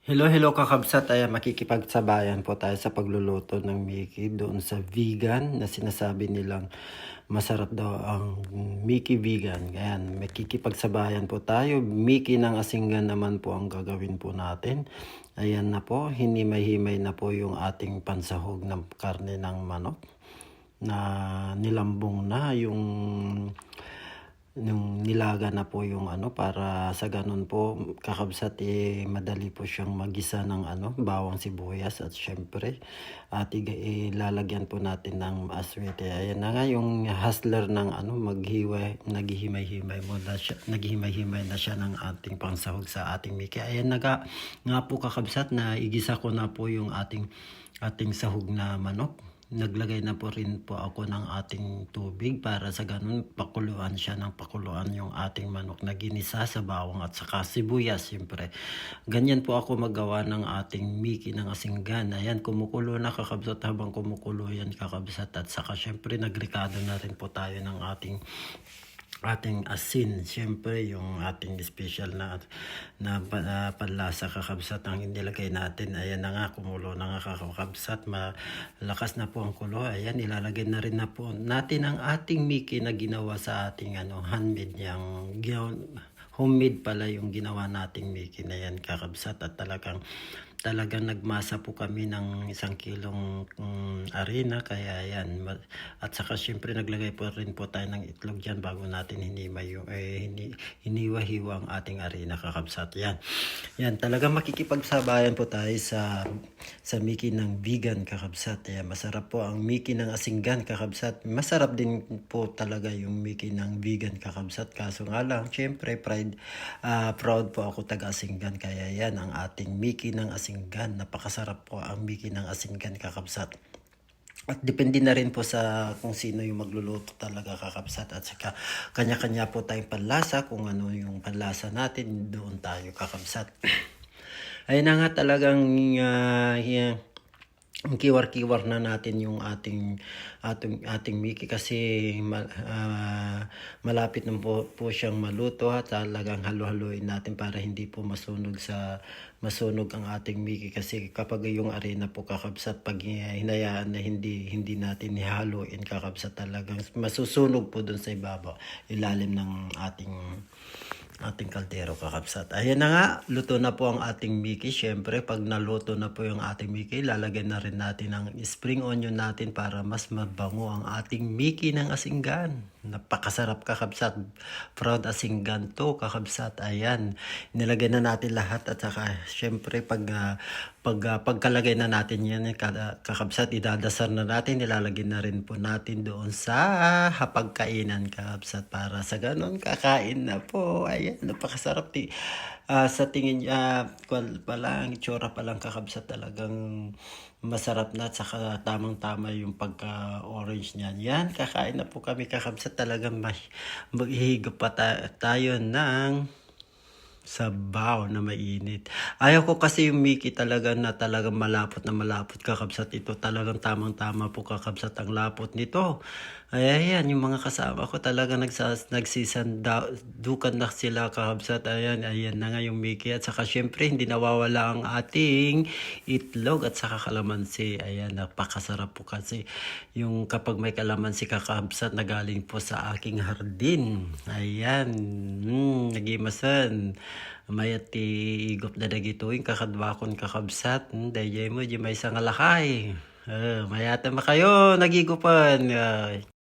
Hello kakabsat, ay makikipagsabayan po tayo sa pagluluto ng Mickey doon sa vegan na sinasabi nilang masarap daw ang Mickey vegan. Ayan, makikipagsabayan po tayo. Mickey ng asinggan naman po ang gagawin po natin. Ayan na po, hinimay-himay na po yung ating pansahog ng karne ng manok na nilambong na yung nilaga na po yung para sa ganun po kakabsat madali po siyang magisa ng bawang sibuyas at syempre at ilalagyan po natin ng aswete. Ayan na nga yung hustler ng naghihimay-himay na siya ng ating pangsahog sa ating Mickey. Ayan na nga po kakabsat na igisa ko na po yung ating sahog na manok. Naglagay na po rin po ako ng ating tubig para sa ganun pakuluan siya ng pakuluan yung ating manok na ginisa sa bawang at saka sibuyas siyempre. Ganyan po ako magawa ng ating Mickey ng asinggan. Ayan, kumukulo na kakabsat, habang kumukulo yan kakabsat at saka siyempre nagrikado na rin po tayo ng ating asin, siyempre yung ating special na panlasa kakabsat ang inilagay natin. Ayan na nga, kumulo na nga kakabsat, malakas na po ang kulo. Ayan, ilalagay na rin na po natin ang ating Mickey na ginawa sa ating handmade homemade pala yung ginawa nating Mickey na yan kakabsat. At talagang nagmasa po kami ng 1 kilong arena, kaya yan. At saka syempre naglagay po rin po tayo ng itlog dyan bago natin hiniwa-hiwa ang ating arena kakabsat. Yan, talagang makikipagsabayan po tayo sa Mickey ng vegan kakabsat. Yan, masarap po ang Mickey ng asinggan kakabsat. Masarap din po talaga yung Mickey ng vegan kakabsat. Kaso nga lang, syempre proud po ako taga-asinggan, kaya yan ang ating Mickey ng asinggan. Napakasarap po ang Mickey ng asinggan kakabsat. At depende na rin po sa kung sino yung magluluto talaga kakabsat, at saka kanya-kanya po tayong panlasa, kung ano yung panlasa natin doon tayo kakabsat. Ayun na nga, talagang kiwar-kiwar na natin yung ating Mickey kasi malapit na po siyang maluto, at talagang halo-haloin natin para hindi po masunog ang ating Mickey. Kasi kapag yung arena po kakabsat, pag hinayaan na hindi natin ihaloin kakabsat, talagang masusunog po dun sa ilalim ng ating kaldero kakabsat. Ayan na nga, luto na po ang ating Mickey. Syempre pag naluto na po yung ating Mickey, lalagyan na rin natin ang spring onion natin para mas mabango ang ating Mickey ng asinggan. Napakasarap kakabsat, proud asinggan to kakabsat. Ayan, nilagay na natin lahat, at saka syempre pagkalagay na natin yan kakabsat, idadasar na natin, ilalagay na rin po natin doon sa hapagkainan kakabsat, para sa ganon kakain na po. Ayan, napakasarap sa tingin palang itsura palang kakabsat, talagang masarap na, at saka tamang-tama yung pagka-orange niyan. Yan, kakain na po kami kakabsat. Talagang maghihigop pa tayo ng sabaw na mainit. Ayaw ko kasi yung Mickey talagang malapot kakabsat. Ito talagang tamang-tama po kakabsat ang lapot nito. Ayan, yung mga kasama ko talaga nagsisandukan na sila kakabsat. Ayan na nga yung Mickey, at saka syempre hindi nawawala ang ating itlog at saka kalamansi. Ayan, napakasarap po kasi yung kapag may kalamansi kakabsat na galing po sa aking hardin. Ayan, nagimasan. Mayat igop na dagituin kakadwakon kakabsat. Dayjay mo di may isang alakay. Mayata makayo nagigupan.